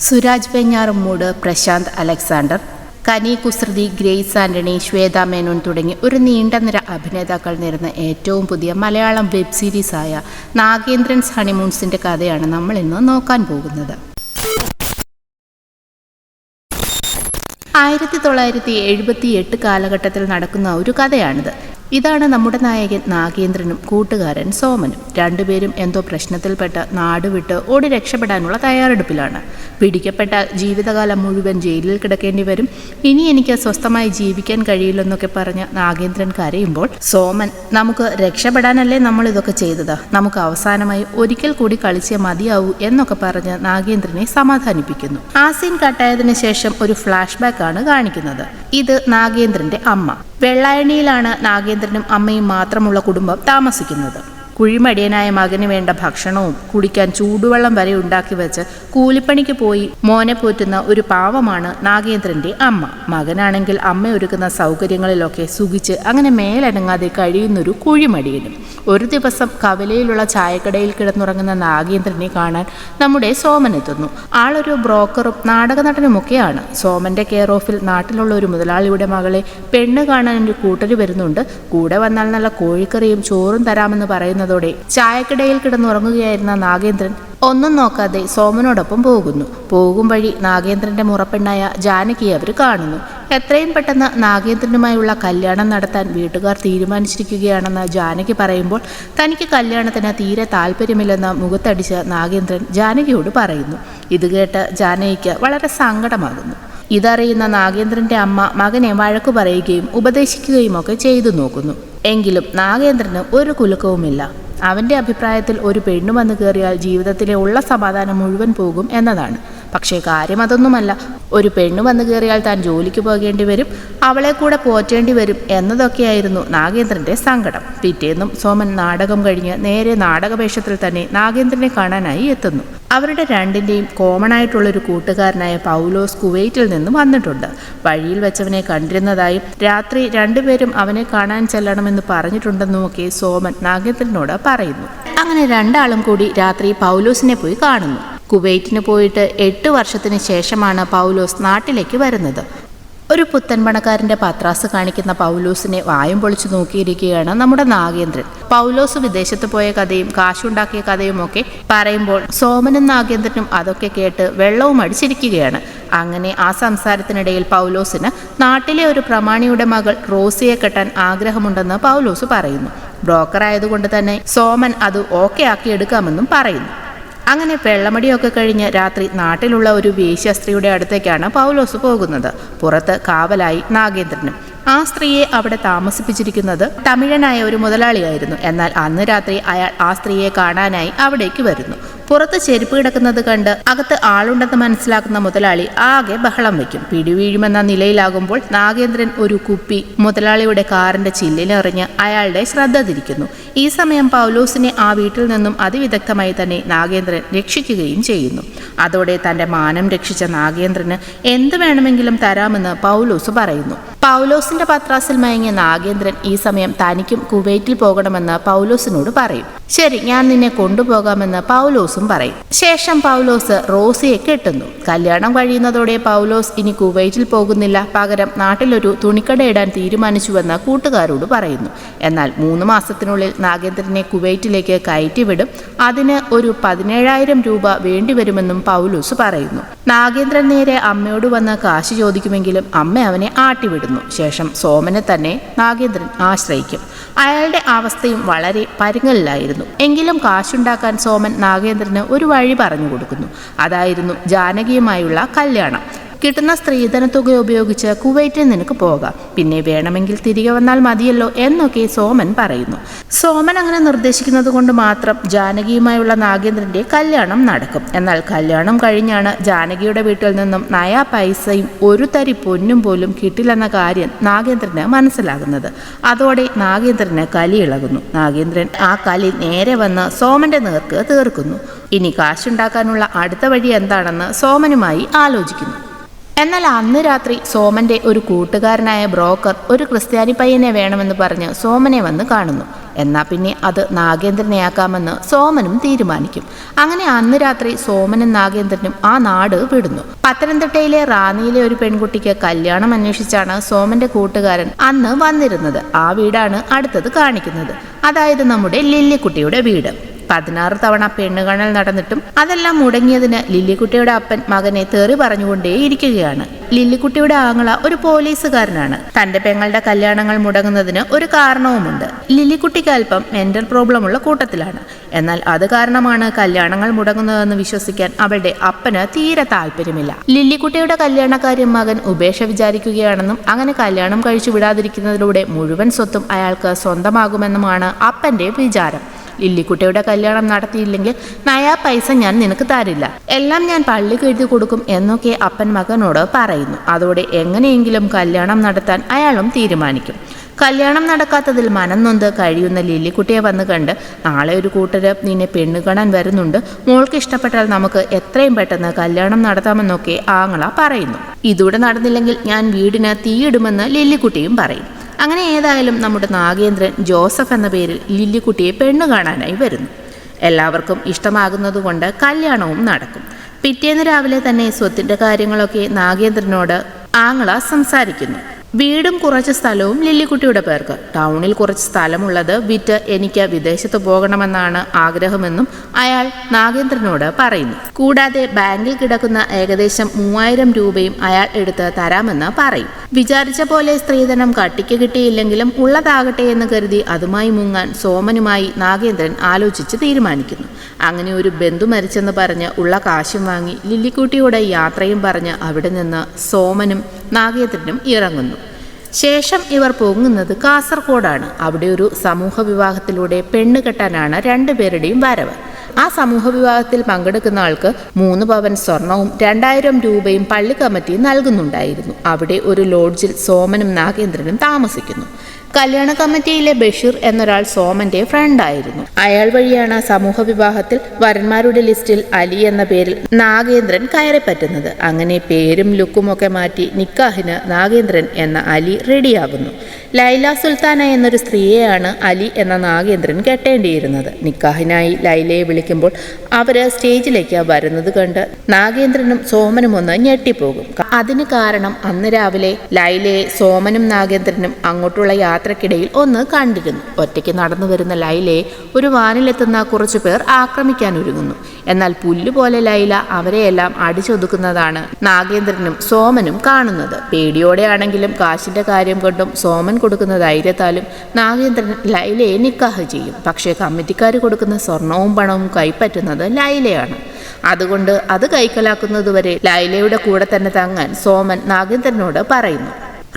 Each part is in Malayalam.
സുരാജ് വെഞ്ഞാറമ്മൂട്, പ്രശാന്ത് അലക്സാണ്ടർ, കനി കുസൃതി, ഗ്രേസ് ആന്റണി, ശ്വേത മേനോൻ തുടങ്ങി ഒരു നീണ്ട നിര അഭിനേതാക്കൾ നിറഞ്ഞ ഏറ്റവും പുതിയ മലയാളം വെബ് സീരീസായ നാഗേന്ദ്രൻസ് ഹണിമൂൺസിന്റെ കഥയാണ് നമ്മൾ ഇന്ന് നോക്കാൻ പോകുന്നത്. 1978 കാലഘട്ടത്തിൽ നടക്കുന്ന ഒരു കഥയാണിത്. ഇതാണ് നമ്മുടെ നായകൻ നാഗേന്ദ്രനും കൂട്ടുകാരൻ സോമനും. രണ്ടുപേരും എന്തോ പ്രശ്നത്തിൽപ്പെട്ട് നാടുവിട്ട് ഓടി രക്ഷപ്പെടാനുള്ള തയ്യാറെടുപ്പിലാണ്. പിടിക്കപ്പെട്ടാൽ ജീവിതകാലം മുഴുവൻ ജയിലിൽ കിടക്കേണ്ടി വരും, ഇനി എനിക്ക് സ്വസ്ഥമായി ജീവിക്കാൻ കഴിയില്ലെന്നൊക്കെ പറഞ്ഞ് നാഗേന്ദ്രൻ കരയുമ്പോൾ സോമൻ, നമുക്ക് രക്ഷപ്പെടാനല്ലേ നമ്മൾ ഇതൊക്കെ ചെയ്തത്, നമുക്ക് അവസാനമായി ഒരിക്കൽ കൂടി കളിച്ചേ മതിയാവൂ എന്നൊക്കെ പറഞ്ഞ് നാഗേന്ദ്രനെ സമാധാനിപ്പിക്കുന്നു. ആ സീൻ കട്ടായതിനു ശേഷം ഒരു ഫ്ലാഷ് ബാക്ക് ആണ് കാണിക്കുന്നത്. ഇത് നാഗേന്ദ്രന്റെ അമ്മ. വെള്ളായണിയിലാണ് നാഗേന്ദ്രനും അമ്മയും മാത്രമുള്ള കുടുംബം താമസിക്കുന്നത്. കുഴിമടിയനായ മകന് വേണ്ട ഭക്ഷണവും കുടിക്കാൻ ചൂടുവെള്ളം വരെ ഉണ്ടാക്കി വെച്ച് കൂലിപ്പണിക്ക് പോയി മോനെ പോറ്റുന്ന ഒരു പാവമാണ് നാഗേന്ദ്രന്റെ അമ്മ. മകനാണെങ്കിൽ അമ്മ ഒരുക്കുന്ന സൗകര്യങ്ങളിലൊക്കെ സുഖിച്ച് അങ്ങനെ മേലനങ്ങാതെ കഴിയുന്നൊരു കുഴിമടിയനും. ഒരു ദിവസം കവലയിലുള്ള ചായക്കടയിൽ കിടന്നുറങ്ങുന്ന നാഗേന്ദ്രനെ കാണാൻ നമ്മുടെ സോമൻ എത്തുന്നു. ആളൊരു ബ്രോക്കറും നാടക നടനുമൊക്കെയാണ്. സോമന്റെ കെയർ ഓഫിൽ നാട്ടിലുള്ള ഒരു മുതലാളിയുടെ മകളെ പെണ്ണ് കാണാൻ ഒരു കൂട്ടര് വരുന്നുണ്ട്. കൂടെ വന്നാൽ നല്ല കോഴിക്കറിയും ചോറും തരാമെന്ന് പറയുന്നത് ചായക്കിടയിൽ കിടന്നുറങ്ങുകയായിരുന്ന നാഗേന്ദ്രൻ ഒന്നും നോക്കാതെ സോമനോടൊപ്പം പോകും വഴി നാഗേന്ദ്രന്റെ മുറപ്പെണ്ണായ ജാനകിയെ അവർ കാണുന്നു. എത്രയും പെട്ടെന്ന് നാഗേന്ദ്രനുമായുള്ള കല്യാണം നടത്താൻ വീട്ടുകാർ തീരുമാനിച്ചിരിക്കുകയാണെന്ന് ജാനകി പറയുമ്പോൾ തനിക്ക് കല്യാണത്തിന് തീരെ താല്പര്യമില്ലെന്ന് മുഖത്തടിച്ച് നാഗേന്ദ്രൻ ജാനകിയോട് പറയുന്നു. ഇത് കേട്ട് ജാനകിക്ക് വളരെ സങ്കടമാകുന്നു. ഇതറിയുന്ന നാഗേന്ദ്രന്റെ അമ്മ മകനെ വഴക്കു പറയുകയും ഉപദേശിക്കുകയും ഒക്കെ ചെയ്തു നോക്കുന്നു. എങ്കിലും നാഗേന്ദ്രന് ഒരു കുലുക്കവുമില്ല. അവന്റെ അഭിപ്രായത്തിൽ ഒരു പെണ്ണു വന്നു കയറിയാൽ ജീവിതത്തിലെ ഉള്ള സമാധാനം മുഴുവൻ പോകും എന്നതാണ്. പക്ഷേ കാര്യം അതൊന്നുമല്ല. ഒരു പെണ്ണു വന്നു കയറിയാൽ താൻ ജോലിക്ക് പോകേണ്ടി വരും, അവളെ കൂടെ പോറ്റേണ്ടി വരും എന്നതൊക്കെയായിരുന്നു നാഗേന്ദ്രന്റെ സങ്കടം. പിറ്റേന്നും സോമൻ നാടകം കഴിഞ്ഞ് നേരെ നാടകവേഷത്തിൽ തന്നെ നാഗേന്ദ്രനെ കാണാനായി എത്തുന്നു. അവരുടെ രണ്ടിൻ്റെയും കോമൺ ആയിട്ടുള്ളൊരു കൂട്ടുകാരനായ പൗലോസ് കുവൈറ്റിൽ നിന്ന് വന്നിട്ടുണ്ട്. വഴിയിൽ വെച്ചവനെ കണ്ടിരുന്നതായും രാത്രി രണ്ടുപേരും അവനെ കാണാൻ ചെല്ലണമെന്ന് പറഞ്ഞിട്ടുണ്ടെന്നുമൊക്കെ സോമൻ നാഗേന്ദ്രനോട് പറയുന്നു. അങ്ങനെ രണ്ടാളും കൂടി രാത്രി പൗലോസിനെ പോയി കാണുന്നു. കുവൈറ്റിന് പോയിട്ട് 8 വർഷത്തിന് ശേഷമാണ് പൗലോസ് നാട്ടിലേക്ക് വരുന്നത്. ഒരു പുത്തൻ പണക്കാരൻ്റെ പത്രാസ് കാണിക്കുന്ന പൗലോസിനെ വായും പൊളിച്ചു നോക്കിയിരിക്കുകയാണ് നമ്മുടെ നാഗേന്ദ്രൻ. പൗലോസ് വിദേശത്ത് പോയ കഥയും കാശുണ്ടാക്കിയ കഥയും ഒക്കെ പറയുമ്പോൾ സോമനും നാഗേന്ദ്രനും അതൊക്കെ കേട്ട് വെള്ളവും അടിച്ചിരിക്കുകയാണ്. അങ്ങനെ ആ സംസാരത്തിനിടയിൽ പൗലോസിന് നാട്ടിലെ ഒരു പ്രമാണിയുടെ മകൾ റോസിയെ കെട്ടാൻ ആഗ്രഹമുണ്ടെന്ന് പൗലോസ് പറയുന്നു. ബ്രോക്കർ ആയതുകൊണ്ട് തന്നെ സോമൻ അത് ഓക്കെ ആക്കി എടുക്കാമെന്നും പറയുന്നു. അങ്ങനെ വെള്ളമടിയൊക്കെ കഴിഞ്ഞ് രാത്രി നാട്ടിലുള്ള ഒരു വേശ്യാസ്ത്രീയുടെ അടുത്തേക്കാണ് പൗലോസ് പോകുന്നത്. പുറത്ത് കാവലായി നാഗേന്ദ്രനും. ആ സ്ത്രീയെ അവിടെ താമസിപ്പിച്ചിരിക്കുന്നത് തമിഴനായ ഒരു മുതലാളിയായിരുന്നു. എന്നാൽ അന്ന് രാത്രി അയാൾ ആ സ്ത്രീയെ കാണാനായി അവിടേക്ക് വരുന്നു. പുറത്ത് ചെരുപ്പ് കിടക്കുന്നത് കണ്ട് അകത്ത് ആളുണ്ടെന്ന് മനസ്സിലാക്കുന്ന മുതലാളി ആകെ ബഹളം വയ്ക്കും. പിടിവീഴുമെന്ന നിലയിലാകുമ്പോൾ നാഗേന്ദ്രൻ ഒരു കുപ്പി മുതലാളിയുടെ കാറിന്റെ ചില്ലിലെറിഞ്ഞ് അയാളുടെ ശ്രദ്ധ തിരിക്കുന്നു. ഈ സമയം പൗലോസിനെ ആ വീട്ടിൽ നിന്നും അതിവിദഗ്ധമായി തന്നെ നാഗേന്ദ്രൻ രക്ഷിക്കുകയും ചെയ്യുന്നു. അതോടെ തന്റെ മാനം രക്ഷിച്ച നാഗേന്ദ്രന് എന്ത് വേണമെങ്കിലും തരാമെന്ന് പൗലോസ് പറയുന്നു. പൗലോസിന്റെ പത്രാസിൽ മയങ്ങിയ നാഗേന്ദ്രൻ ഈ സമയം തനിക്കും കുവൈറ്റിൽ പോകണമെന്ന് പൗലോസിനോട് പറയും. ശരി, ഞാൻ നിന്നെ കൊണ്ടുപോകാമെന്ന് പൗലോസും പറയും. ശേഷം പൗലോസ് റോസിയെ കെട്ടുന്നു. കല്യാണം കഴിയുന്നതോടെ പൗലോസ് ഇനി കുവൈറ്റിൽ പോകുന്നില്ല, പകരം നാട്ടിലൊരു തുണിക്കട ഇടാൻ തീരുമാനിച്ചുവെന്ന് കൂട്ടുകാരോട് പറയുന്നു. എന്നാൽ 3 മാസത്തിനുള്ളിൽ നാഗേന്ദ്രനെ കുവൈറ്റിലേക്ക് കയറ്റിവിടും. അതിന് ഒരു 17,000 രൂപ വേണ്ടിവരുമെന്നും പൗലോസ് പറയുന്നു. നാഗേന്ദ്രൻ നേരെ അമ്മയോട് വന്ന് കാശ് ചോദിക്കുമെങ്കിലും അമ്മ അവനെ ആട്ടിവിടുന്നു. ശേഷം സോമനെ തന്നെ നാഗേന്ദ്രൻ ആശ്രയിക്കും. അയാളുടെ അവസ്ഥയും വളരെ പരുങ്ങലിലായിരുന്നു. എങ്കിലും കാശുണ്ടാക്കാൻ സോമൻ നാഗേന്ദ്രന് ഒരു വഴി പറഞ്ഞു കൊടുക്കുന്നു. അതായിരുന്നു ജാനകിയുമായുള്ള കല്യാണം. കിട്ടുന്ന സ്ത്രീധനത്തുക ഉപയോഗിച്ച് കുവൈറ്റിൽ നിനക്ക് പോകാം, പിന്നെ വേണമെങ്കിൽ തിരികെ വന്നാൽ മതിയല്ലോ എന്നൊക്കെ സോമൻ പറയുന്നു. സോമൻ അങ്ങനെ നിർദ്ദേശിക്കുന്നത് കൊണ്ട് മാത്രം ജാനകിയുമായുള്ള നാഗേന്ദ്രന്റെ കല്യാണം നടക്കും. എന്നാൽ കല്യാണം കഴിഞ്ഞാണ് ജാനകിയുടെ വീട്ടിൽ നിന്നും നയാ പൈസയും ഒരു തരി പൊന്നും പോലും കിട്ടില്ലെന്ന കാര്യം നാഗേന്ദ്രന് മനസ്സിലാകുന്നത്. അതോടെ നാഗേന്ദ്രന് കലി ഇളകുന്നു. നാഗേന്ദ്രൻ ആ കലി നേരെ വന്ന് സോമന്റെ നേർക്ക് തീർക്കുന്നു. ഇനി കാശുണ്ടാക്കാനുള്ള അടുത്ത വഴി എന്താണെന്ന് സോമനുമായി ആലോചിക്കുന്നു. എന്നാൽ അന്ന് രാത്രി സോമന്റെ ഒരു കൂട്ടുകാരനായ ബ്രോക്കർ ഒരു ക്രിസ്ത്യാനി പയ്യനെ വേണമെന്ന് പറഞ്ഞ് സോമനെ വന്ന് കാണുന്നു. എന്നാൽ പിന്നെ അത് നാഗേന്ദ്രനെയാക്കാമെന്ന് സോമനും തീരുമാനിക്കും. അങ്ങനെ അന്ന് രാത്രി സോമനും നാഗേന്ദ്രനും ആ നാട് വിടുന്നു. പത്തനംതിട്ടയിലെ റാന്നിയിലെ ഒരു പെൺകുട്ടിക്ക് കല്യാണം അന്വേഷിച്ചാണ് സോമന്റെ കൂട്ടുകാരൻ അന്ന് വന്നിരുന്നത്. ആ വീടാണ് അടുത്തത് കാണിക്കുന്നത്. അതായത് നമ്മുടെ ലില്ലിക്കുട്ടിയുടെ വീട്. 16 തവണ പെണ്ണുകാണൽ നടന്നിട്ടും അതെല്ലാം മുടങ്ങിയതിന് ലില്ലിക്കുട്ടിയുടെ അപ്പൻ മകനെ തെറി പറഞ്ഞുകൊണ്ടേയിരിക്കുകയാണ്. ലില്ലിക്കുട്ടിയുടെ ആങ്ങള ഒരു പോലീസുകാരനാണ്. തന്റെ പെങ്ങളുടെ കല്യാണങ്ങൾ മുടങ്ങുന്നതിന് ഒരു കാരണവുമുണ്ട്. ലില്ലിക്കുട്ടിക്ക് അല്പം മെന്റൽ പ്രോബ്ലം ഉള്ള കൂട്ടത്തിലാണ്. എന്നാൽ അത് കാരണമാണ് കല്യാണങ്ങൾ മുടങ്ങുന്നതെന്ന് വിശ്വസിക്കാൻ അവളുടെ അപ്പന് തീരെ താല്പര്യമില്ല. ലില്ലിക്കുട്ടിയുടെ കല്യാണക്കാര്യം മകൻ ഉപേക്ഷ വിചാരിക്കുകയാണെന്നും അങ്ങനെ കല്യാണം കഴിച്ചു വിടാതിരിക്കുന്നതിലൂടെ മുഴുവൻ സ്വത്തും അയാൾക്ക് സ്വന്തമാകുമെന്നുമാണ് അപ്പന്റെ വിചാരം. ലില്ലിക്കുട്ടിയുടെ കല്യാണം നടത്തിയില്ലെങ്കിൽ നയാ പൈസ ഞാൻ നിനക്ക് തരില്ല, എല്ലാം ഞാൻ പള്ളിക്ക് എഴുതി കൊടുക്കും എന്നൊക്കെ അപ്പൻ മകനോട് പറയുന്നു. അതോടെ എങ്ങനെയെങ്കിലും കല്യാണം നടത്താൻ അയാളും തീരുമാനിക്കും. കല്യാണം നടക്കാത്തതിൽ മനം നൊന്ത് കഴിയുന്ന ലില്ലിക്കുട്ടിയെ വന്ന് കണ്ട്, നാളെ ഒരു കൂട്ടര് നിന്നെ പെണ്ണു കാണാൻ വരുന്നുണ്ട്, മോൾക്ക് ഇഷ്ടപ്പെട്ടാൽ നമുക്ക് എത്രയും പെട്ടെന്ന് കല്യാണം നടത്താമെന്നൊക്കെ ആങ്ങള പറയുന്നു. ഇതൂടെ നടന്നില്ലെങ്കിൽ ഞാൻ വീടിന് തീയിടുമെന്ന് ലില്ലിക്കുട്ടിയും പറയും. അങ്ങനെ ഏതായാലും നമ്മുടെ നാഗേന്ദ്രൻ ജോസഫ് എന്ന പേരിൽ ലില്ലിക്കുട്ടിയെ പെണ്ണു കാണാനായി വരുന്നു. എല്ലാവർക്കും ഇഷ്ടമാകുന്നതുകൊണ്ട് കല്യാണവും നടക്കും. പിറ്റേന്ന് രാവിലെ തന്നെ സ്വത്തിൻ്റെ കാര്യങ്ങളൊക്കെ നാഗേന്ദ്രനോട് ആങ്ങള സംസാരിക്കുന്നു. വീടും കുറച്ച് സ്ഥലവും ലില്ലിക്കുട്ടിയുടെ പേർക്ക്. ടൗണിൽ കുറച്ച് സ്ഥലമുള്ളത് വിറ്റ് എനിക്ക് വിദേശത്ത് പോകണമെന്നാണ് ആഗ്രഹമെന്നും അയാൾ നാഗേന്ദ്രനോട് പറയുന്നു. കൂടാതെ ബാങ്കിൽ കിടക്കുന്ന ഏകദേശം 3000 രൂപയും അയാൾ എടുത്ത് തരാമെന്ന് പറയും. വിചാരിച്ച പോലെ സ്ത്രീധനം കട്ടിക്ക് കിട്ടിയില്ലെങ്കിലും ഉള്ളതാകട്ടെ എന്ന് കരുതി അതുമായി മുങ്ങാൻ സോമനുമായി നാഗേന്ദ്രൻ ആലോചിച്ച് തീരുമാനിക്കുന്നു. അങ്ങനെ ഒരു ബന്ധു മരിച്ചെന്ന് പറഞ്ഞ് ഉള്ള കാശും വാങ്ങി ലില്ലിക്കുട്ടിയുടെ യാത്രയും പറഞ്ഞ് അവിടെ നിന്ന് സോമനും നാഗേന്ദ്രനും ഇറങ്ങുന്നു. ശേഷം ഇവർ പോകുന്നത് കാസർഗോഡാണ്. അവിടെ ഒരു സമൂഹ വിവാഹത്തിലൂടെ പെണ്ണ് കെട്ടാനാണ് രണ്ടുപേരുടെയും വരവ്. ആ സമൂഹ വിവാഹത്തിൽ പങ്കെടുക്കുന്ന ആൾക്ക് 3 പവൻ സ്വർണവും 2000 രൂപയും പള്ളി കമ്മിറ്റി നൽകുന്നുണ്ടായിരുന്നു. അവിടെ ഒരു ലോഡ്ജിൽ സോമനും നാഗേന്ദ്രനും താമസിക്കുന്നു. കല്യാണ കമ്മിറ്റിയിലെ ബഷീർ എന്നൊരാൾ സോമന്റെ ഫ്രണ്ടായിരുന്നു. അയാൾ വഴിയാണ് സമൂഹ വിവാഹത്തിൽ വരന്മാരുടെ ലിസ്റ്റിൽ അലി എന്ന പേരിൽ നാഗേന്ദ്രൻ കയറിപ്പറ്റുന്നത്. അങ്ങനെ പേരും ലുക്കുമൊക്കെ മാറ്റി നിക്കാഹിന് നാഗേന്ദ്രൻ എന്ന അലി റെഡിയാകുന്നു. ലൈല സുൽത്താന എന്നൊരു സ്ത്രീയെയാണ് അലി എന്ന നാഗേന്ദ്രൻ കെട്ടേണ്ടിയിരുന്നത്. നിക്കാഹിനായി ലൈലയെ വിളിക്കുമ്പോൾ അവര് സ്റ്റേജിലേക്ക് വരുന്നത് കണ്ട് നാഗേന്ദ്രനും സോമനും ഒന്ന് ഞെട്ടിപ്പോകും. അതിന് കാരണം അന്ന് രാവിലെ ലൈലയെ സോമനും നാഗേന്ദ്രനും അങ്ങോട്ടുള്ള യാത്രക്കിടയിൽ ഒന്ന് കണ്ടിരുന്നു. ഒറ്റയ്ക്ക് നടന്നു വരുന്ന ലൈലയെ ഒരു വാനിലെത്തുന്ന കുറച്ചു പേർ ആക്രമിക്കാനൊരുങ്ങുന്നു. എന്നാൽ പുല്ലുപോലെ ലൈല അവരെയെല്ലാം അടിച്ചൊതുക്കുന്നതാണ് നാഗേന്ദ്രനും സോമനും കാണുന്നത്. പേടിയോടെയാണെങ്കിലും കാശിന്റെ കാര്യം കൊണ്ടും സോമൻ കൊടുക്കുന്ന ധൈര്യത്താലും നാഗേന്ദ്രൻ ലൈലയെ നിക്കാഹ് ചെയ്യും. പക്ഷേ കമ്മിറ്റിക്കാർ കൊടുക്കുന്ന സ്വർണവും പണവും കൈപ്പറ്റുന്നത് ലൈലയാണ്. അതുകൊണ്ട് അത് കൈക്കലാക്കുന്നതുവരെ ലൈലയുടെ കൂടെ തന്നെ തങ്ങാൻ സോമൻ നാഗേന്ദ്രനോട് പറയുന്നു.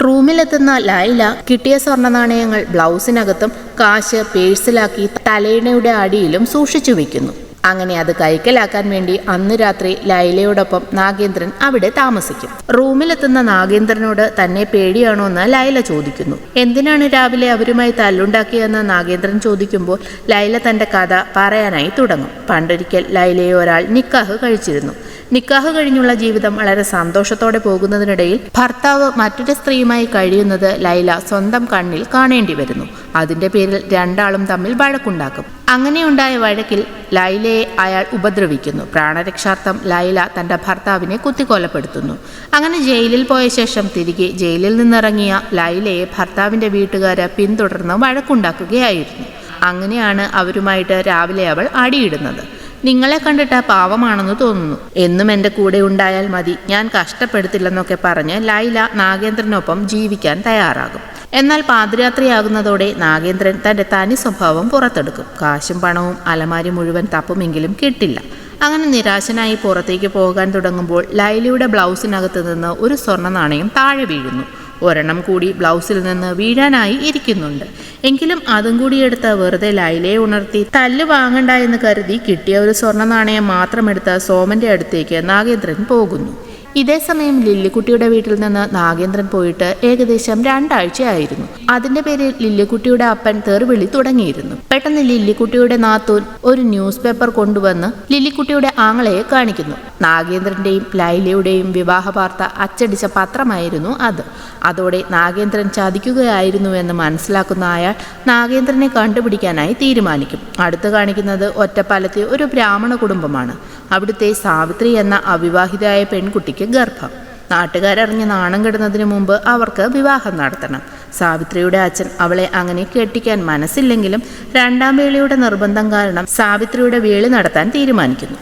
റൂമിലെത്തുന്ന ലൈല കിട്ടിയ സ്വർണ്ണ നാണയങ്ങൾ ബ്ലൗസിനകത്തും കാശ് പേഴ്സിലാക്കി തലയിണയുടെ അടിയിലും സൂക്ഷിച്ചു വെക്കുന്നു. അങ്ങനെ അത് കൈക്കലാക്കാൻ വേണ്ടി അന്ന് രാത്രി ലൈലയോടൊപ്പം നാഗേന്ദ്രൻ അവിടെ താമസിക്കും. റൂമിലെത്തുന്ന നാഗേന്ദ്രനോട് തന്നെ പേടിയാണോ എന്ന് ലൈല ചോദിക്കുന്നു. എന്തിനാണ് രാവിലെ അവരുമായി തല്ലുണ്ടാക്കിയെന്ന് നാഗേന്ദ്രൻ ചോദിക്കുമ്പോൾ ലൈല തന്റെ കഥ പറയാനായി തുടങ്ങും. പണ്ടൊരിക്കൽ ലൈലയെ ഒരാൾ നിക്കാഹ് കഴിച്ചിരുന്നു. നിക്കാഹ് കഴിഞ്ഞുള്ള ജീവിതം വളരെ സന്തോഷത്തോടെ പോകുന്നതിനിടയിൽ ഭർത്താവ് മറ്റൊരു സ്ത്രീയുമായി കഴിയുന്നത് ലൈല സ്വന്തം കണ്ണിൽ കാണേണ്ടി വരുന്നു. അതിന്റെ പേരിൽ രണ്ടാളും തമ്മിൽ വഴക്കുണ്ടാക്കും. അങ്ങനെയുണ്ടായ വഴക്കിൽ ലൈലയെ അയാൾ ഉപദ്രവിക്കുന്നു. പ്രാണരക്ഷാർത്ഥം ലൈല തന്റെ ഭർത്താവിനെ കുത്തിക്കൊലപ്പെടുത്തുന്നു. അങ്ങനെ ജയിലിൽ പോയ ശേഷം തിരികെ ജയിലിൽ നിന്നിറങ്ങിയ ലൈലയെ ഭർത്താവിന്റെ വീട്ടുകാര് പിന്തുടർന്ന് വഴക്കുണ്ടാക്കുകയായിരുന്നു. അങ്ങനെയാണ് അവരുമായിട്ട് രാവിലെ അവൾ അടിയിടുന്നത്. നിങ്ങളെ കണ്ടിട്ട് പാവമാണെന്ന് തോന്നുന്നു, എന്നും എൻ്റെ കൂടെ ഉണ്ടായാൽ മതി, ഞാൻ കഷ്ടപ്പെടുത്തില്ലെന്നൊക്കെ പറഞ്ഞ് ലൈല നാഗേന്ദ്രനൊപ്പം ജീവിക്കാൻ തയ്യാറാകും. എന്നാൽ പാതിരാത്രിയാകുന്നതോടെ നാഗേന്ദ്രൻ തൻ്റെ തനി സ്വഭാവം പുറത്തെടുക്കും. കാശും പണവും അലമാരി മുഴുവൻ തപ്പുമെങ്കിലും കിട്ടില്ല. അങ്ങനെ നിരാശനായി പുറത്തേക്ക് പോകാൻ തുടങ്ങുമ്പോൾ ലൈലയുടെ ബ്ലൗസിനകത്ത് നിന്ന് ഒരു സ്വർണ്ണ നാണയം താഴെ വീഴുന്നു. ഒരെണ്ണം കൂടി ബ്ലൗസിൽ നിന്ന് വീഴാനായി ഇരിക്കുന്നുണ്ട്. എങ്കിലും അതും കൂടി എടുത്ത് വെറുതെ ലൈലയെ ഉണർത്തി തല്ല് വാങ്ങണ്ട എന്ന് കരുതി കിട്ടിയ ഒരു സ്വർണ്ണ നാണയം മാത്രം എടുത്ത് സോമന്റെ അടുത്തേക്ക് നാഗേന്ദ്രൻ പോകുന്നു. ഇതേസമയം ലില്ലിക്കുട്ടിയുടെ വീട്ടിൽ നിന്ന് നാഗേന്ദ്രൻ പോയിട്ട് ഏകദേശം 2 ആഴ്ചയായിരുന്നു. അതിന്റെ പേരിൽ ലില്ലിക്കുട്ടിയുടെ അപ്പൻ തെറിവിളി തുടങ്ങിയിരുന്നു. പെട്ടെന്ന് ലില്ലിക്കുട്ടിയുടെ നാത്തൂൻ ഒരു ന്യൂസ് പേപ്പർ കൊണ്ടുവന്ന് ലില്ലിക്കുട്ടിയുടെ ആങ്ങളയെ കാണിക്കുന്നു. നാഗേന്ദ്രന്റെയും ലൈലയുടെയും വിവാഹ വാർത്ത അച്ചടിച്ച പത്രമായിരുന്നു അത്. അതോടെ നാഗേന്ദ്രൻ ചതിക്കുകയായിരുന്നുവെന്ന് മനസ്സിലാക്കുന്ന അയാൾ നാഗേന്ദ്രനെ കണ്ടുപിടിക്കാനായി തീരുമാനിക്കും. അടുത്ത് കാണിക്കുന്നത് ഒറ്റപ്പാലത്തെ ഒരു ബ്രാഹ്മണ കുടുംബമാണ്. അവിടുത്തെ സാവിത്രി എന്ന അവിവാഹിതയായ പെൺകുട്ടിക്ക് ഗർഭം. നാട്ടുകാരറിഞ്ഞ് നാണം കെടുന്നതിന് മുമ്പ് അവർക്ക് വിവാഹം നടത്തണം. സാവിത്രിയുടെ അച്ഛൻ അവളെ അങ്ങനെ കെട്ടിക്കാൻ മനസ്സില്ലെങ്കിലും 2ാം വേളിയുടെ നിർബന്ധം കാരണം സാവിത്രിയുടെ വേളി നടത്താൻ തീരുമാനിക്കുന്നു.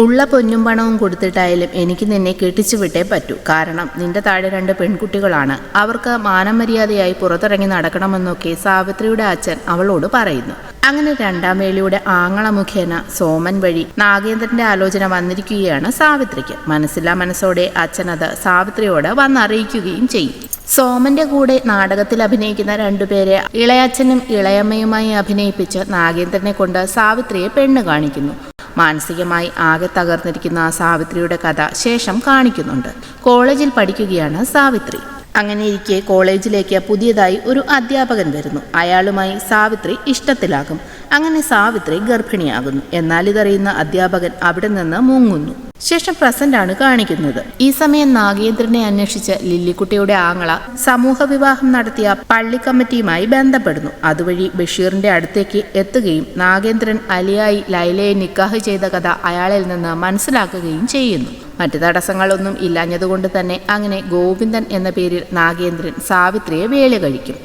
ഉള്ള പൊന്നും പണവും കൊടുത്തിട്ടായാലും എനിക്ക് നിന്നെ കെട്ടിച്ചു വിട്ടേ പറ്റൂ. കാരണം നിന്റെ താഴെ 2 പെൺകുട്ടികളാണ്. അവർക്ക് മാനമര്യാദയായി പുറത്തിറങ്ങി നടക്കണമെന്നൊക്കെ സാവിത്രിയുടെ അച്ഛൻ അവളോട് പറയുന്നു. അങ്ങനെ 2ാം വേളിയുടെ ആങ്ങള മുഖേന സോമൻ വഴി നാഗേന്ദ്രന്റെ ആലോചന വന്നിരിക്കുകയാണ് സാവിത്രിക്ക്. മനസ്സില്ലാ മനസ്സോടെ അച്ഛൻ അത് സാവിത്രിയോട് വന്നറിയിക്കുകയും ചെയ്യും. സോമന്റെ കൂടെ നാടകത്തിൽ അഭിനയിക്കുന്ന 2 പേരെ ഇളയച്ഛനും ഇളയമ്മയുമായി അഭിനയിപ്പിച്ച് നാഗേന്ദ്രനെ കൊണ്ട് സാവിത്രിയെ പെണ്ണ് കാണിക്കുന്നു. മാനസികമായി ആകെ തകർന്നിരിക്കുന്ന സാവിത്രിയുടെ കഥ ശേഷം കാണിക്കുന്നുണ്ട്. കോളേജിൽ പഠിക്കുകയാണ് സാവിത്രി. അങ്ങനെയിരിക്കെ കോളേജിലേക്ക് പുതിയതായി ഒരു അധ്യാപകൻ വരുന്നു. അയാളുമായി സാവിത്രി ഇഷ്ടത്തിലാകും. അങ്ങനെ സാവിത്രി ഗർഭിണിയാകുന്നു. എന്നാൽ ഇതറിയുന്ന അധ്യാപകൻ അവിടെ നിന്ന് മുങ്ങുന്നു. ശേഷം പ്രസന്റാണ് കാണിക്കുന്നത്. ഈ സമയം നാഗേന്ദ്രനെ അന്വേഷിച്ച് ലില്ലിക്കുട്ടിയുടെ ആങ്ങള സമൂഹ വിവാഹം നടത്തിയ പള്ളി കമ്മിറ്റിയുമായി ബന്ധപ്പെടുന്നു. അതുവഴി ബഷീറിന്റെ അടുത്തേക്ക് എത്തുകയും നാഗേന്ദ്രൻ അലിയായി ലൈലയെ നിക്കാഹ് ചെയ്ത കഥ അയാളിൽ നിന്ന് മനസ്സിലാക്കുകയും ചെയ്യുന്നു. മറ്റു തടസ്സങ്ങളൊന്നും ഇല്ലാഞ്ഞതുകൊണ്ട് തന്നെ അങ്ങനെ ഗോവിന്ദൻ എന്ന പേരിൽ നാഗേന്ദ്രൻ സാവിത്രിയെ വേല കഴിക്കും.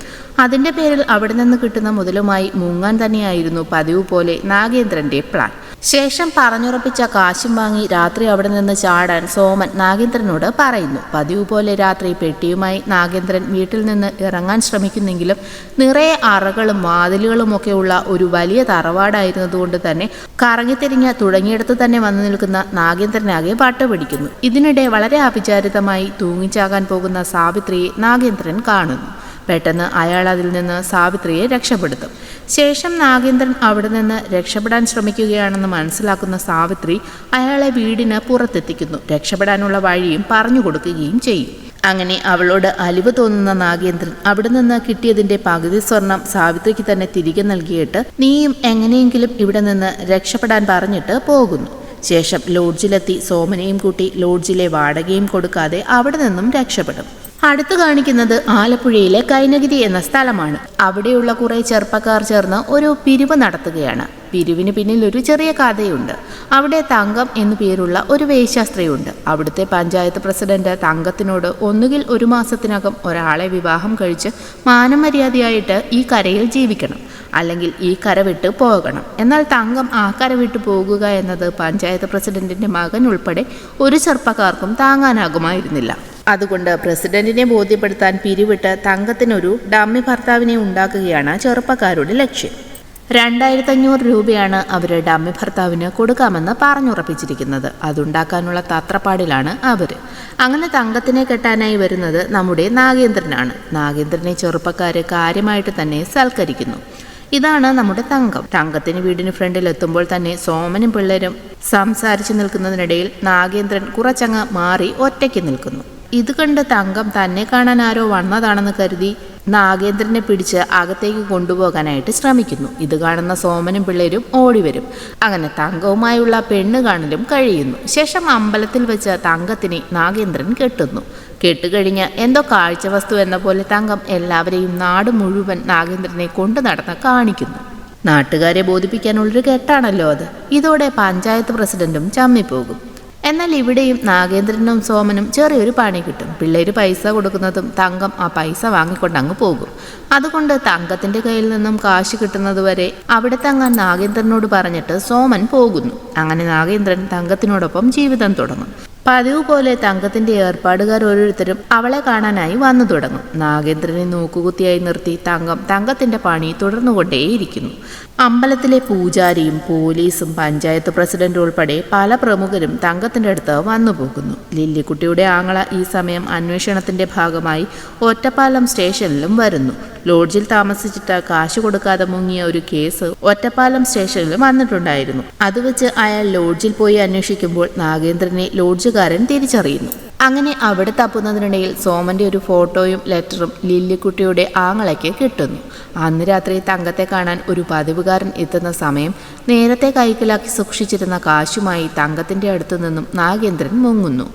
അതിന്റെ പേരിൽ അവിടെ നിന്ന് കിട്ടുന്ന മുതലുമായി മുങ്ങാൻ തന്നെയായിരുന്നു പതിവ് പോലെ നാഗേന്ദ്രന്റെ പ്ലാൻ. ശേഷം പറഞ്ഞുറപ്പിച്ച കാശും വാങ്ങി രാത്രി അവിടെ നിന്ന് ചാടാൻ സോമൻ നാഗേന്ദ്രനോട് പറയുന്നു. പതിവ് പോലെ രാത്രി പെട്ടിയുമായി നാഗേന്ദ്രൻ വീട്ടിൽ നിന്ന് ഇറങ്ങാൻ ശ്രമിക്കുന്നെങ്കിലും നിറയെ അറകളും വാതിലുകളുമൊക്കെ ഉള്ള ഒരു വലിയ തറവാടായിരുന്നതുകൊണ്ട് തന്നെ കറങ്ങിത്തിരിഞ്ഞ് തുടങ്ങിയെടുത്ത് തന്നെ വന്നു നിൽക്കുന്ന നാഗേന്ദ്രനാകെ പട്ടുപിടിക്കുന്നു. ഇതിനിടെ വളരെ അവിചാരിതമായി തൂങ്ങിച്ചാകാൻ പോകുന്ന സാവിത്രിയെ നാഗേന്ദ്രൻ കാണുന്നു. പെട്ടെന്ന് അയാൾ അതിൽ നിന്ന് സാവിത്രിയെ രക്ഷപ്പെടുത്തും. ശേഷം നാഗേന്ദ്രൻ അവിടെ നിന്ന് രക്ഷപ്പെടാൻ ശ്രമിക്കുകയാണെന്ന് മനസ്സിലാക്കുന്ന സാവിത്രി അയാളെ വീടിന് പുറത്തെത്തിക്കുന്നു. രക്ഷപ്പെടാനുള്ള വഴിയും പറഞ്ഞു കൊടുക്കുകയും ചെയ്യും. അങ്ങനെ അവളോട് അലിവ് തോന്നുന്ന നാഗേന്ദ്രൻ അവിടെ നിന്ന് കിട്ടിയതിന്റെ പകുതി സ്വർണം സാവിത്രിക്ക് തന്നെ തിരികെ നൽകിയിട്ട് നീയും എങ്ങനെയെങ്കിലും ഇവിടെ നിന്ന് രക്ഷപ്പെടാൻ പറഞ്ഞിട്ട് പോകുന്നു. ശേഷം ലോഡ്ജിലെത്തി സോമനെയും കൂട്ടി ലോഡ്ജിലെ വാടകയും കൊടുക്കാതെ അവിടെ നിന്നും രക്ഷപ്പെടും. അടുത്ത് കാണിക്കുന്നത് ആലപ്പുഴയിലെ കൈനഗിരി എന്ന സ്ഥലമാണ്. അവിടെയുള്ള കുറെ ചെറുപ്പക്കാർ ചേർന്ന് ഒരു പിരിവ് നടത്തുകയാണ്. പിരിവിന് പിന്നിൽ ഒരു ചെറിയ കഥയുണ്ട്. അവിടെ തങ്കം എന്നു പേരുള്ള ഒരു വേശ്യാസ്ത്രീയുണ്ട്. അവിടുത്തെ പഞ്ചായത്ത് പ്രസിഡന്റ് തങ്കത്തിനോട് ഒന്നുകിൽ 1 മാസത്തിനകം ഒരാളെ വിവാഹം കഴിച്ച് മാനമര്യാദയായിട്ട് ഈ കരയിൽ ജീവിക്കണം, അല്ലെങ്കിൽ ഈ കര വിട്ട് പോകണം. എന്നാൽ തങ്കം ആ കര വിട്ടു പോകുക എന്നത് പഞ്ചായത്ത് പ്രസിഡന്റിന്റെ മകൻ ഉൾപ്പെടെ ഒരു ചെറുപ്പക്കാർക്കും താങ്ങാനാകുമായിരുന്നില്ല. അതുകൊണ്ട് പ്രസിഡന്റിനെ ബോധ്യപ്പെടുത്താൻ പിരിവിട്ട് തങ്കത്തിനൊരു ഡമ്മി ഭർത്താവിനെ ഉണ്ടാക്കുകയാണ് ചെറുപ്പക്കാരുടെ ലക്ഷ്യം. 2500 രൂപയാണ് അവർ ഡമ്മി ഭർത്താവിന് കൊടുക്കാമെന്ന് പറഞ്ഞുറപ്പിച്ചിരിക്കുന്നത്. അതുണ്ടാക്കാനുള്ള തത്രപ്പാടിലാണ് അവർ. അങ്ങനെ തങ്കത്തിനെ കെട്ടാനായി വരുന്നത് നമ്മുടെ നാഗേന്ദ്രനാണ്. നാഗേന്ദ്രനെ ചെറുപ്പക്കാര് കാര്യമായിട്ട് തന്നെ സൽക്കരിക്കുന്നു. ഇതാണ് നമ്മുടെ തങ്കം. തങ്കത്തിന് വീടിന് ഫ്രണ്ടിൽ എത്തുമ്പോൾ തന്നെ സോമനും പിള്ളേരും സംസാരിച്ചു നിൽക്കുന്നതിനിടയിൽ നാഗേന്ദ്രൻ കുറച്ചങ്ങ് മാറി ഒറ്റയ്ക്ക് നിൽക്കുന്നു. ഇത് കണ്ട് തങ്കം തന്നെ കാണാൻ ആരോ വന്നതാണെന്ന് കരുതി നാഗേന്ദ്രനെ പിടിച്ച് അകത്തേക്ക് കൊണ്ടുപോകാനായിട്ട് ശ്രമിക്കുന്നു. ഇത് കാണുന്ന സോമനും പിള്ളേരും ഓടിവരും. അങ്ങനെ തങ്കവുമായുള്ള പെണ്ണ് കാണലും കഴിയുന്നു. ശേഷം അമ്പലത്തിൽ വെച്ച് തങ്കത്തിനെ നാഗേന്ദ്രൻ കെട്ടുന്നു. കെട്ടുകഴിഞ്ഞ് എന്തോ കാഴ്ചവസ്തു എന്ന പോലെ തങ്കം എല്ലാവരെയും നാട് മുഴുവൻ നാഗേന്ദ്രനെ കൊണ്ടു നടന്ന് കാണിക്കുന്നു. നാട്ടുകാരെ ബോധിപ്പിക്കാനുള്ളൊരു കെട്ടാണല്ലോ അത്. ഇതോടെ പഞ്ചായത്ത് പ്രസിഡന്റും ചമ്മിപ്പോകും. എന്നാൽ ഇവിടെയും നാഗേന്ദ്രനും സോമനും ചെറിയൊരു പണി കിട്ടും. പിള്ളേര് പൈസ കൊടുക്കുന്നതും തങ്കം ആ പൈസ വാങ്ങിക്കൊണ്ടങ്ങ് പോകും. അതുകൊണ്ട് തങ്കത്തിന്റെ കയ്യിൽ നിന്നും കാശ് കിട്ടുന്നതുവരെ അവിടെ തങ്ങാൻ നാഗേന്ദ്രനോട് പറഞ്ഞിട്ട് സോമൻ പോകുന്നു. അങ്ങനെ നാഗേന്ദ്രൻ തങ്കത്തിനോടൊപ്പം ജീവിതം തുടങ്ങും. പതിവ് പോലെ തങ്കത്തിന്റെ ഏർപ്പാടുകാർ ഓരോരുത്തരും അവളെ കാണാനായി വന്നു തുടങ്ങും. നാഗേന്ദ്രനെ നോക്കുകുത്തിയായി നിർത്തി തങ്കത്തിന്റെ പണി തുടർന്നുകൊണ്ടേയിരിക്കുന്നു. അമ്പലത്തിലെ പൂജാരിയും പോലീസും പഞ്ചായത്ത് പ്രസിഡന്റ് ഉൾപ്പെടെ പല പ്രമുഖരും തങ്കത്തിന്റെ അടുത്ത് വന്നു പോകുന്നു. ലില്ലിക്കുട്ടിയുടെ ആങ്ങള ഈ സമയം അന്വേഷണത്തിന്റെ ഭാഗമായി ഒറ്റപ്പാലം സ്റ്റേഷനിലും വരുന്നു. ലോഡ്ജിൽ താമസിച്ചിട്ട് കാശ് കൊടുക്കാതെ മുങ്ങിയ ഒരു കേസ് ഒറ്റപ്പാലം സ്റ്റേഷനിൽ വന്നിട്ടുണ്ടായിരുന്നു. അത് വെച്ച് അയാൾ ലോഡ്ജിൽ പോയി അന്വേഷിക്കുമ്പോൾ നാഗേന്ദ്രനെ ലോഡ്ജുകാരൻ തിരിച്ചറിയുന്നു. അങ്ങനെ അവിടെ തപ്പുന്നതിനിടയിൽ സോമന്റെ ഒരു ഫോട്ടോയും ലെറ്ററും ലില്ലിക്കുട്ടിയുടെ ആങ്ങളയ്ക്ക് കിട്ടുന്നു. അന്ന് രാത്രി തങ്കത്തെ കാണാൻ ഒരു പതിവുകാരൻ എത്തുന്ന സമയം നേരത്തെ കൈക്കലാക്കി സൂക്ഷിച്ചിരുന്ന കാശുമായി തങ്കത്തിന്റെ അടുത്തു നിന്നും നാഗേന്ദ്രൻ മുങ്ങുന്നു.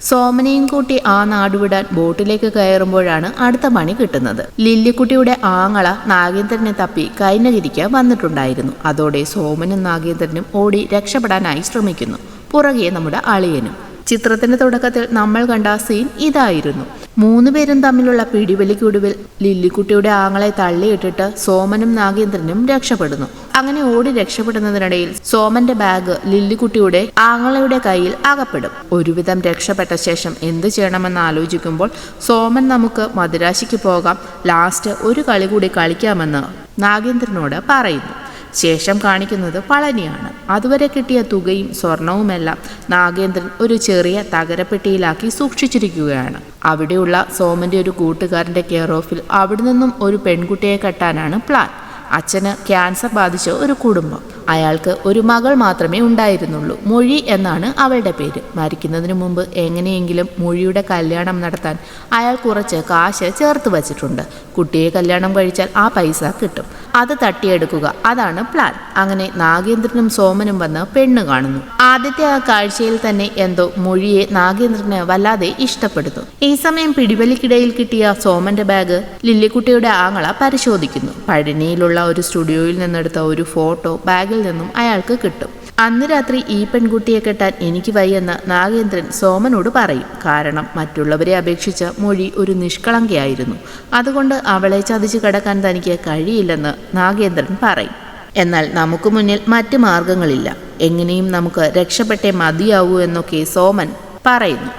സോമനെയും കൂട്ടി ആ നാടുവിടാൻ ബോട്ടിലേക്ക് കയറുമ്പോഴാണ് അടുത്ത പണി കിട്ടുന്നത്. ലില്ലിക്കുട്ടിയുടെ ആങ്ങള നാഗേന്ദ്രനെ തപ്പി കൈനഗിരിക്ക് വന്നിട്ടുണ്ടായിരുന്നു. അതോടെ സോമനും നാഗേന്ദ്രനും ഓടി രക്ഷപ്പെടാനായി ശ്രമിക്കുന്നു. പുറകെ നമ്മുടെ അളിയനും. ചിത്രത്തിന്റെ തുടക്കത്തിൽ നമ്മൾ കണ്ട സീൻ ഇതായിരുന്നു. 3 പേരും തമ്മിലുള്ള പിടിവലിക്കൊടുവിൽ ലില്ലിക്കുട്ടിയുടെ ആങ്ങളെ തള്ളിയിട്ടിട്ട് സോമനും നാഗേന്ദ്രനും രക്ഷപ്പെടുന്നു. അങ്ങനെ ഓടി രക്ഷപ്പെടുന്നതിനിടയിൽ സോമന്റെ ബാഗ് ലില്ലിക്കുട്ടിയുടെ ആങ്ങളയുടെ കയ്യിൽ അകപ്പെടും. ഒരുവിധം രക്ഷപ്പെട്ട ശേഷം എന്ത് ചെയ്യണമെന്ന് ആലോചിക്കുമ്പോൾ സോമൻ നമുക്ക് മദിരാശിക്ക് പോകാം, ലാസ്റ്റ് ഒരു കളി കൂടി കളിക്കാമെന്ന് നാഗേന്ദ്രനോട് പറയുന്നു. ശേഷം കാണിക്കുന്നത് പളനിയാണ്. അതുവരെ കിട്ടിയ തുകയും സ്വർണവുമെല്ലാം നാഗേന്ദ്രൻ ഒരു ചെറിയ തകരപ്പെട്ടിയിലാക്കി സൂക്ഷിച്ചിരിക്കുകയാണ്. അവിടെയുള്ള സോമന്റെ ഒരു കൂട്ടുകാരന്റെ കെയർ ഓഫിൽ അവിടെ നിന്നും ഒരു പെൺകുട്ടിയെ കെട്ടാനാണ് പ്ലാൻ. അച്ഛന് ക്യാൻസർ ബാധിച്ച ഒരു കുടുംബം. അയാൾക്ക് ഒരു മകൾ മാത്രമേ ഉണ്ടായിരുന്നുള്ളൂ. മൊഴി എന്നാണ് അവളുടെ പേര്. മരിക്കുന്നതിന് മുമ്പ് എങ്ങനെയെങ്കിലും മൊഴിയുടെ കല്യാണം നടത്താൻ അയാൾ കുറച്ച് കാശ് ചേർത്ത് വച്ചിട്ടുണ്ട്. കുട്ടിയെ കല്യാണം കഴിച്ചാൽ ആ പൈസ കിട്ടും. അത് തട്ടിയെടുക്കുക, അതാണ് പ്ലാൻ. അങ്ങനെ നാഗേന്ദ്രനും സോമനും വന്ന് പെണ്ണ് കാണുന്നു. ആദ്യത്തെ ആ കാഴ്ചയിൽ തന്നെ എന്തോ മൊഴിയെ നാഗേന്ദ്രന് വല്ലാതെ ഇഷ്ടപ്പെടുന്നു. ഈ സമയം പിടിവലിക്കിടയിൽ കിട്ടിയ സോമന്റെ ബാഗ് ലില്ലിക്കുട്ടിയുടെ ആങ്ങള പരിശോധിക്കുന്നു. പഴനിയിലുള്ള ഒരു സ്റ്റുഡിയോയിൽ നിന്നെടുത്ത ഒരു ഫോട്ടോ ബാഗിൽ നിന്നും അയാൾക്ക് കിട്ടും. അന്ന് രാത്രി ഈ പെൺകുട്ടിയെ കെട്ടാൻ എനിക്ക് വയ്യെന്ന് നാഗേന്ദ്രൻ സോമനോട് പറയും. കാരണം മറ്റുള്ളവരെ അപേക്ഷിച്ച് മൊഴി ഒരു നിഷ്കളങ്കയായിരുന്നു. അതുകൊണ്ട് അവളെ ചതിച്ചു കിടക്കാൻ തനിക്ക് കഴിയില്ലെന്ന് നാഗേന്ദ്രൻ പറയും. എന്നാൽ നമുക്ക് മുന്നിൽ മറ്റ് മാർഗങ്ങളില്ല, എങ്ങനെയും നമുക്ക് രക്ഷപ്പെട്ടേ മതിയാവൂ എന്നൊക്കെ സോമൻ പറയുന്നു.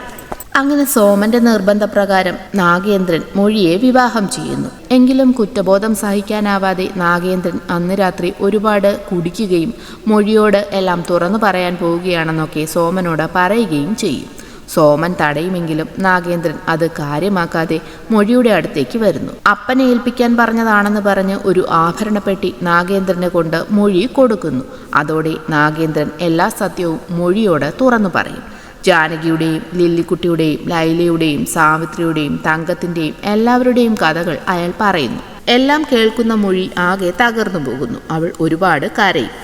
അങ്ങനെ സോമന്റെ നിർബന്ധപ്രകാരം നാഗേന്ദ്രൻ മൊഴിയെ വിവാഹം ചെയ്യുന്നു. എങ്കിലും കുറ്റബോധം സഹിക്കാനാവാതെ നാഗേന്ദ്രൻ അന്ന് രാത്രി ഒരുപാട് കുടിക്കുകയും മൊഴിയോട് എല്ലാം തുറന്നു പറയാൻ പോവുകയാണെന്നൊക്കെ സോമനോട് പറയുകയും ചെയ്യും. സോമൻ തടയുമെങ്കിലും നാഗേന്ദ്രൻ അത് കാര്യമാക്കാതെ മൊഴിയുടെ അടുത്തേക്ക് വരുന്നു. അപ്പനെ ഏൽപ്പിക്കാൻ പറഞ്ഞതാണെന്ന് പറഞ്ഞ് ഒരു ആഭരണപ്പെട്ടി നാഗേന്ദ്രനെ കൊണ്ട് മൊഴി കൊടുക്കുന്നു. അതോടെ നാഗേന്ദ്രൻ എല്ലാ സത്യവും മൊഴിയോട് തുറന്നു പറയും. ജാനകിയുടെയും ലില്ലിക്കുട്ടിയുടെയും ലൈലയുടെയും സാവിത്രിയുടെയും തങ്കത്തിൻ്റെയും എല്ലാവരുടെയും കഥകൾ അയാൾ പറയുന്നു. എല്ലാം കേൾക്കുന്ന മൊഴി ആകെ തകർന്നു പോകുന്നു. അവൾ ഒരുപാട് കരയും.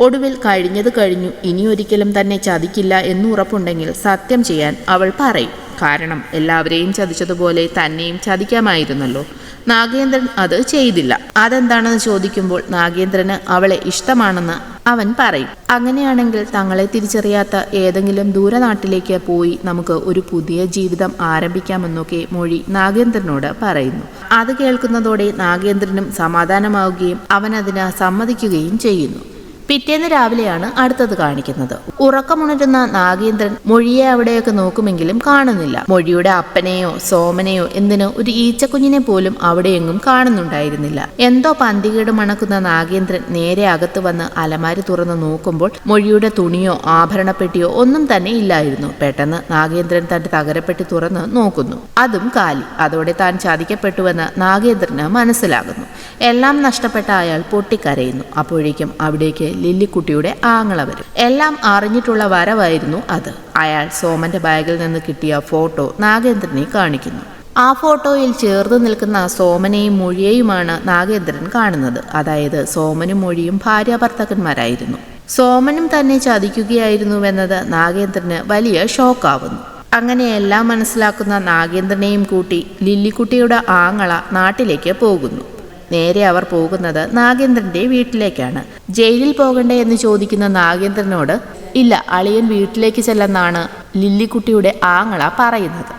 ഒടുവിൽ കഴിഞ്ഞത് കഴിഞ്ഞു, ഇനിയൊരിക്കലും തന്നെ ചതിക്കില്ല എന്നുറപ്പുണ്ടെങ്കിൽ സത്യം ചെയ്യാൻ അവൾ പറയും. കാരണം എല്ലാവരെയും ചതിച്ചതുപോലെ തന്നെയും ചതിക്കാമായിരുന്നല്ലോ. നാഗേന്ദ്രൻ അത് ചെയ്തില്ല. അതെന്താണെന്ന് ചോദിക്കുമ്പോൾ നാഗേന്ദ്രന് അവളെ ഇഷ്ടമാണെന്ന് അവൻ പറയും. അങ്ങനെയാണെങ്കിൽ തങ്ങളെ തിരിച്ചറിയാത്ത ഏതെങ്കിലും ദൂരനാട്ടിലേക്ക് പോയി നമുക്ക് ഒരു പുതിയ ജീവിതം ആരംഭിക്കാമെന്നൊക്കെ മൊഴി നാഗേന്ദ്രനോട് പറയുന്നു. അത് കേൾക്കുന്നതോടെ നാഗേന്ദ്രനും സമാധാനമാവുകയും അവൻ അതിന് സമ്മതിക്കുകയും ചെയ്യുന്നു. പിറ്റേന്ന് രാവിലെയാണ് അടുത്തത് കാണിക്കുന്നത്. ഉറക്കമുണരുന്ന നാഗേന്ദ്രൻ മൊഴിയെ അവിടെയൊക്കെ നോക്കുമെങ്കിലും കാണുന്നില്ല. മൊഴിയുടെ അപ്പനെയോ സോമനെയോ എന്തിനോ ഒരു ഈച്ചക്കുഞ്ഞിനെ പോലും അവിടെയെങ്ങും കാണുന്നുണ്ടായിരുന്നില്ല. എന്തോ പന്തികേട് മണക്കുന്ന നാഗേന്ദ്രൻ നേരെ അകത്ത് വന്ന് അലമാരി തുറന്ന് നോക്കുമ്പോൾ മൊഴിയുടെ തുണിയോ ആഭരണപ്പെട്ടിയോ ഒന്നും തന്നെ ഇല്ലായിരുന്നു. പെട്ടെന്ന് നാഗേന്ദ്രൻ തന്റെ തകരപ്പെട്ടി തുറന്ന് നോക്കുന്നു. അതും കാലി. അതോടെ താൻ ചതിക്കപ്പെട്ടുവെന്ന് നാഗേന്ദ്രന് മനസ്സിലാകുന്നു. എല്ലാം നഷ്ടപ്പെട്ട അയാൾ പൊട്ടിക്കരയുന്നു. അപ്പോഴേക്കും അവിടേക്ക് ലില്ലിക്കുട്ടിയുടെ ആങ്ങള വരും. എല്ലാം അറിഞ്ഞിട്ടുള്ള വരവായിരുന്നു അത്. അയാൾ സോമന്റെ ബാഗിൽ നിന്ന് കിട്ടിയ ഫോട്ടോ നാഗേന്ദ്രനെ കാണിക്കുന്നു. ആ ഫോട്ടോയിൽ ചേർന്ന് നിൽക്കുന്ന സോമനെയും മൊഴിയെയുമാണ് നാഗേന്ദ്രൻ കാണുന്നത്. അതായത് സോമനും മൊഴിയും ഭാര്യാഭർത്താക്കന്മാരായിരുന്നു. സോമനും തന്നെ ചതിക്കുകയായിരുന്നുവെന്നത് നാഗേന്ദ്രന് വലിയ ഷോക്കാവുന്നു. അങ്ങനെ എല്ലാം മനസ്സിലാക്കുന്ന നാഗേന്ദ്രനെയും കൂട്ടി ലില്ലിക്കുട്ടിയുടെ ആങ്ങള നാട്ടിലേക്ക് പോകുന്നു. നേരെ അവർ പോകുന്നത് നാഗേന്ദ്രന്റെ വീട്ടിലേക്കാണ്. ജയിലിൽ പോകണ്ടേ എന്ന് ചോദിക്കുന്ന നാഗേന്ദ്രനോട് ഇല്ല, അളിയൻ വീട്ടിലേക്ക് ചെല്ലെന്നാണ് ലില്ലിക്കുട്ടിയുടെ ആങ്ങള പറയുന്നത്.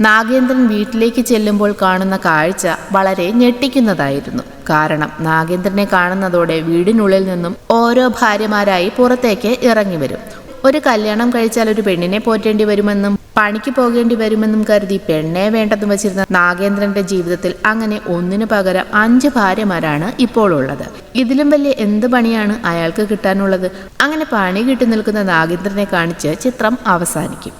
നാഗേന്ദ്രൻ വീട്ടിലേക്ക് ചെല്ലുമ്പോൾ കാണുന്ന കാഴ്ച വളരെ ഞെട്ടിക്കുന്നതായിരുന്നു. കാരണം നാഗേന്ദ്രനെ കാണുന്നതോടെ വീടിനുള്ളിൽ നിന്നും ഓരോ ഭാര്യമാരായി പുറത്തേക്ക് ഇറങ്ങി വരും. ഒരു കല്യാണം കഴിച്ചാൽ ഒരു പെണ്ണിനെ പോറ്റേണ്ടി വരുമെന്നും പണിക്ക് പോകേണ്ടി വരുമെന്നും കരുതി പെണ്ണെ വേണ്ടെന്ന് വച്ചിരുന്ന നാഗേന്ദ്രന്റെ ജീവിതത്തിൽ അങ്ങനെ ഒന്നിനു പകരം 5 ഭാര്യമാരാണ് ഇപ്പോൾ ഉള്ളത്. ഇതിലും വലിയ എന്ത് പണിയാണ് അയാൾക്ക് കിട്ടാനുള്ളത്? അങ്ങനെ പണി കിട്ടി നിൽക്കുന്ന നാഗേന്ദ്രനെ കാണിച്ച് ചിത്രം അവസാനിക്കും.